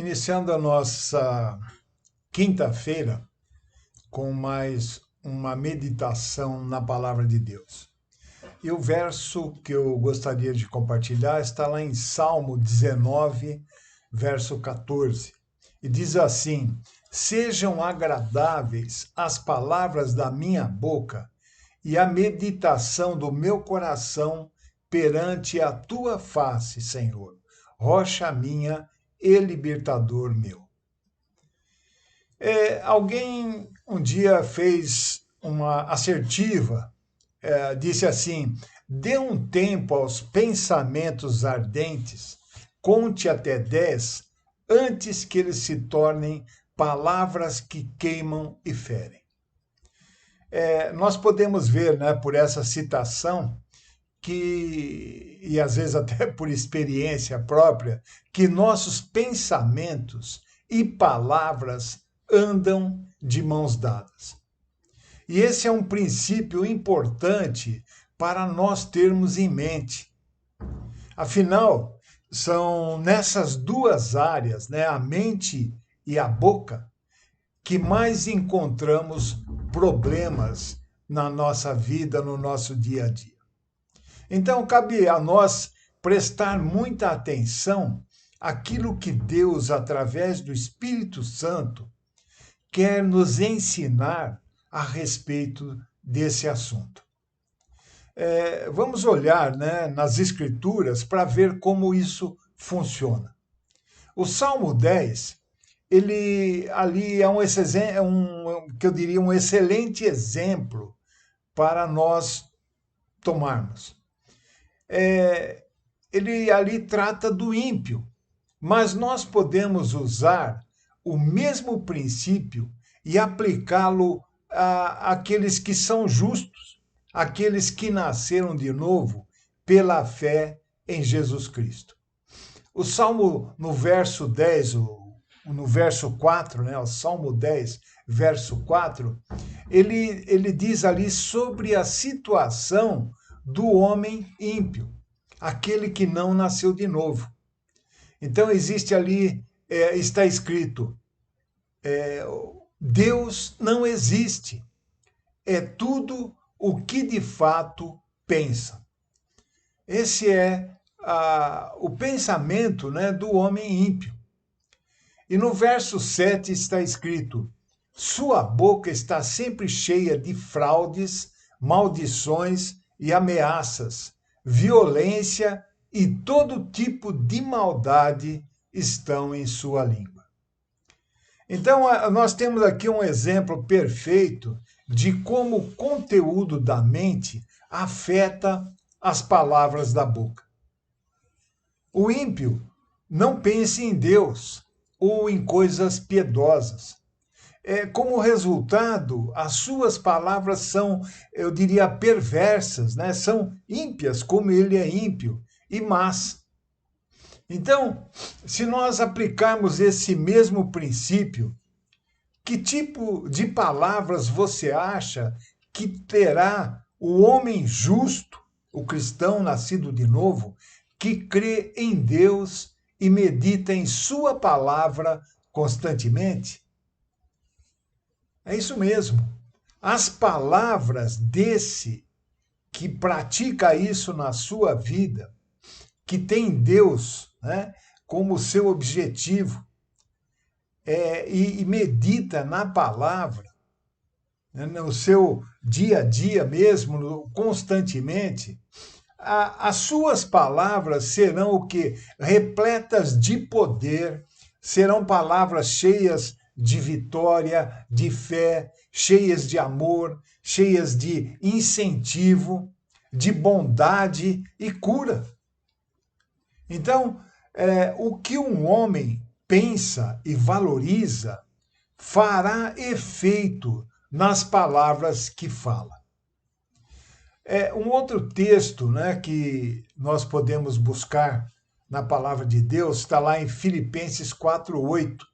iniciando a nossa quinta-feira com mais uma meditação na palavra de Deus. E o verso que eu gostaria de compartilhar está lá em Salmo 19, verso 14. E diz assim: Sejam agradáveis as palavras da minha boca e a meditação do meu coração perante a tua face, Senhor, rocha minha e libertador meu. Alguém um dia fez uma assertiva, disse assim: dê um tempo aos pensamentos ardentes, conte até 10, antes que eles se tornem palavras que queimam e ferem. Nós podemos ver, né, por essa citação, e às vezes até por experiência própria, que nossos pensamentos e palavras andam de mãos dadas. E esse é um princípio importante para nós termos em mente. Afinal, são nessas duas áreas, né, a mente e a boca, que mais encontramos problemas na nossa vida, no nosso dia a dia. Então, cabe a nós prestar muita atenção àquilo que Deus, através do Espírito Santo, quer nos ensinar a respeito desse assunto. Vamos olhar, né, nas Escrituras para ver como isso funciona. O Salmo 10, ele ali é que eu diria, um excelente exemplo para nós tomarmos. Ele ali trata do ímpio, mas nós podemos usar o mesmo princípio e aplicá-lo àqueles que são justos, aqueles que nasceram de novo pela fé em Jesus Cristo. O Salmo, no verso 10, no verso 4, né, o Salmo 10, verso 4, ele diz ali sobre a situação do homem ímpio, aquele que não nasceu de novo. Então existe ali, está escrito, Deus não existe, é tudo o que de fato pensa. Esse é o pensamento, né, do homem ímpio. E no verso 7 está escrito: sua boca está sempre cheia de fraudes, maldições e ameaças, violência e todo tipo de maldade estão em sua língua. Então, nós temos aqui um exemplo perfeito de como o conteúdo da mente afeta as palavras da boca. O ímpio não pensa em Deus ou em coisas piedosas. Como resultado, as suas palavras são, eu diria, perversas, né? São ímpias, como ele é ímpio, e más. Então, se nós aplicarmos esse mesmo princípio, que tipo de palavras você acha que terá o homem justo, o cristão nascido de novo, que crê em Deus e medita em sua palavra constantemente? É isso mesmo. As palavras desse que pratica isso na sua vida, que tem Deus, né, como seu objetivo, e medita na palavra, né, no seu dia a dia mesmo, constantemente, as suas palavras serão o quê? Repletas de poder, serão palavras cheias de vitória, de fé, cheias de amor, cheias de incentivo, de bondade e cura. Então, o que um homem pensa e valoriza fará efeito nas palavras que fala. Um outro texto, né, que nós podemos buscar na palavra de Deus está lá em Filipenses 4:8.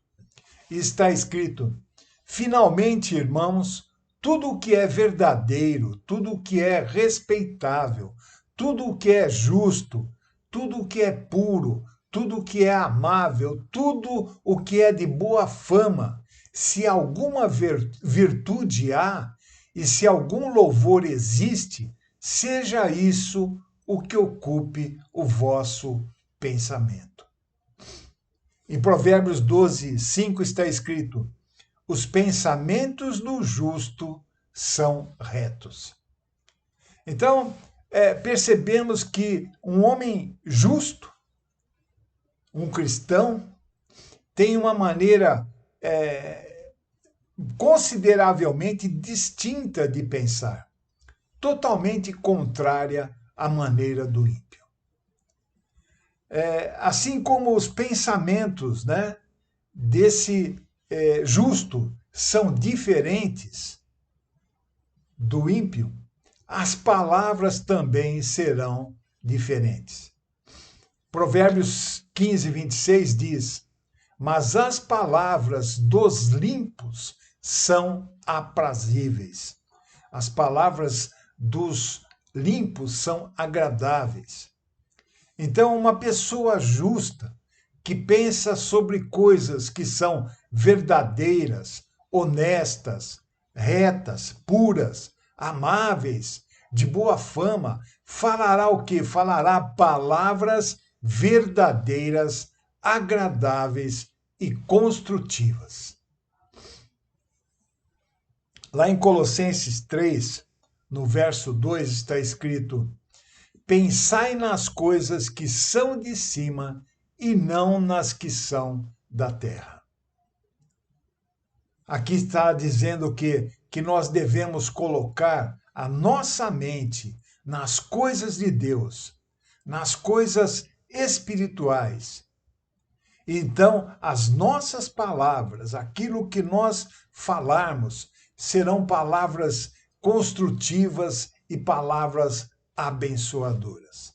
E está escrito: finalmente, irmãos, tudo o que é verdadeiro, tudo o que é respeitável, tudo o que é justo, tudo o que é puro, tudo o que é amável, tudo o que é de boa fama, se alguma virtude há e se algum louvor existe, seja isso o que ocupe o vosso pensamento. Em Provérbios 12, 5 está escrito: os pensamentos do justo são retos. Então, percebemos que um homem justo, um cristão, tem uma maneira consideravelmente distinta de pensar, totalmente contrária à maneira do ímpio. Assim como os pensamentos, né, desse justo são diferentes do ímpio, as palavras também serão diferentes. Provérbios 15, 26 diz: mas as palavras dos limpos são aprazíveis. As palavras dos limpos são agradáveis. Então, uma pessoa justa, que pensa sobre coisas que são verdadeiras, honestas, retas, puras, amáveis, de boa fama, falará o quê? Falará palavras verdadeiras, agradáveis e construtivas. Lá em Colossenses 3, no verso 2, está escrito: pensai nas coisas que são de cima e não nas que são da terra. Aqui está dizendo que nós devemos colocar a nossa mente nas coisas de Deus, nas coisas espirituais. Então, as nossas palavras, aquilo que nós falarmos, serão palavras construtivas e palavras abençoadoras.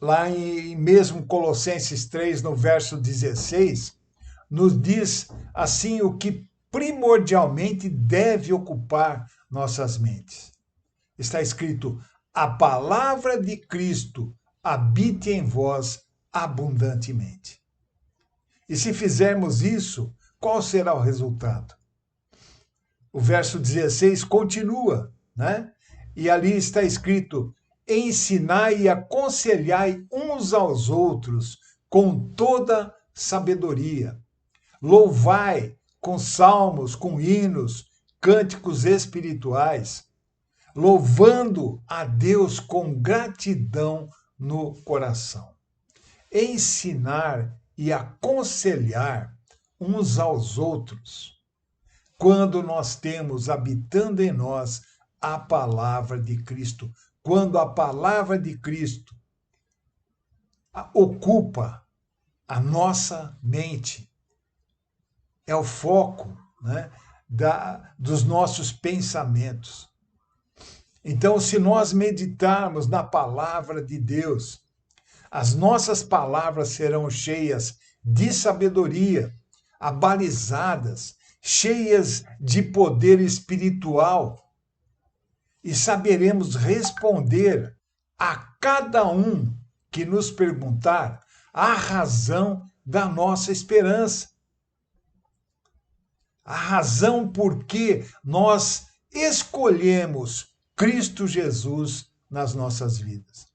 Lá em mesmo Colossenses 3, no verso 16, nos diz assim o que primordialmente deve ocupar nossas mentes. Está escrito: a palavra de Cristo habite em vós abundantemente. E se fizermos isso, qual será o resultado? O verso 16 continua, né? E ali está escrito: ensinai e aconselhai uns aos outros com toda sabedoria. Louvai com salmos, com hinos, cânticos espirituais, louvando a Deus com gratidão no coração. Ensinar e aconselhar uns aos outros, quando nós temos habitando em nós a palavra de Cristo, quando a palavra de Cristo ocupa a nossa mente, é o foco, né, dos nossos pensamentos. Então, se nós meditarmos na palavra de Deus, as nossas palavras serão cheias de sabedoria, abalizadas, cheias de poder espiritual, e saberemos responder a cada um que nos perguntar a razão da nossa esperança, a razão por que nós escolhemos Cristo Jesus nas nossas vidas.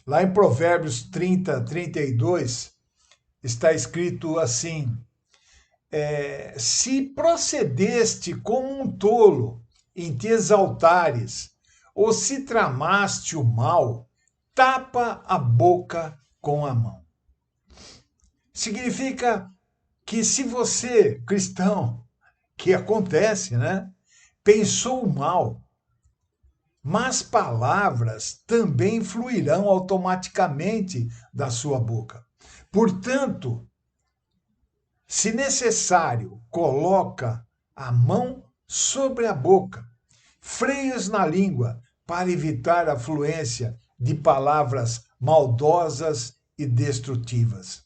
Lá em Provérbios 30, 32, está escrito assim: se procedeste como um tolo em te exaltares, ou se tramaste o mal, tapa a boca com a mão. Significa que se você, cristão, que acontece, né, pensou mal, más palavras também fluirão automaticamente da sua boca. Portanto, se necessário, coloca a mão sobre a boca, freios na língua, para evitar a fluência de palavras maldosas e destrutivas.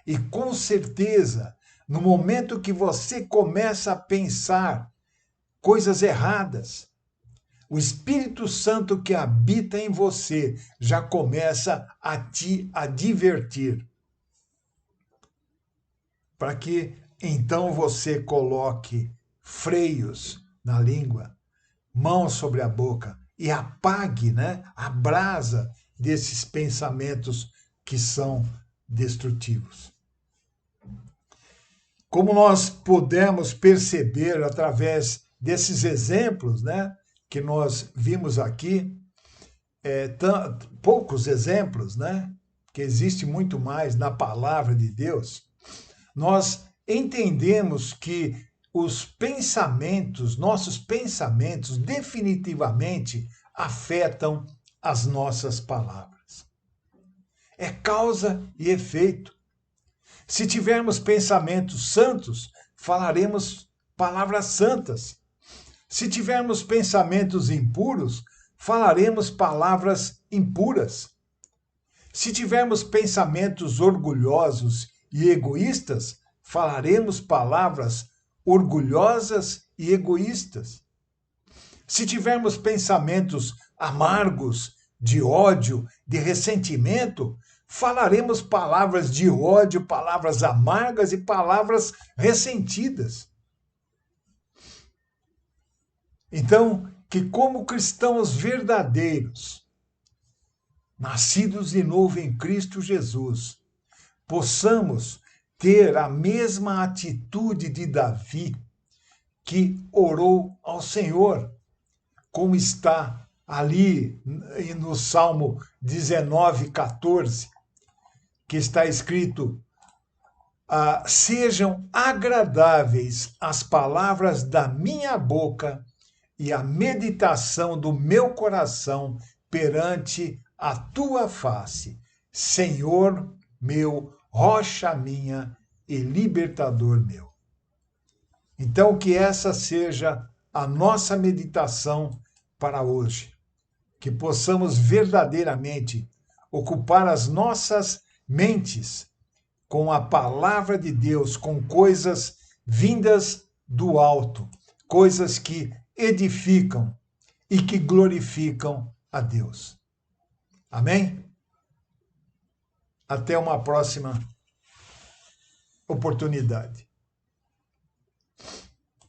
E com certeza, no momento que você começa a pensar coisas erradas, O Espírito Santo que habita em você já começa a te advertir, para que então você coloque freios na língua, mão sobre a boca e apague, né, a brasa desses pensamentos que são destrutivos. Como nós podemos perceber através desses exemplos, né, que nós vimos aqui, poucos exemplos, né, que existe muito mais na palavra de Deus, nós entendemos que os pensamentos, nossos pensamentos, definitivamente afetam as nossas palavras. É causa e efeito. Se tivermos pensamentos santos, falaremos palavras santas. Se tivermos pensamentos impuros, falaremos palavras impuras. Se tivermos pensamentos orgulhosos e egoístas, falaremos palavras orgulhosas e egoístas. Se tivermos pensamentos amargos, de ódio, de ressentimento, falaremos palavras de ódio, palavras amargas e palavras ressentidas. Então, que como cristãos verdadeiros, nascidos de novo em Cristo Jesus, possamos ter a mesma atitude de Davi, que orou ao Senhor, como está ali no Salmo 19:14, que está escrito: sejam agradáveis as palavras da minha boca e a meditação do meu coração perante a tua face, Senhor meu, rocha minha e libertador meu. Então, que essa seja a nossa meditação para hoje, que possamos verdadeiramente ocupar as nossas mentes com a palavra de Deus, com coisas vindas do alto, coisas que edificam e que glorificam a Deus. Amém? Até uma próxima oportunidade.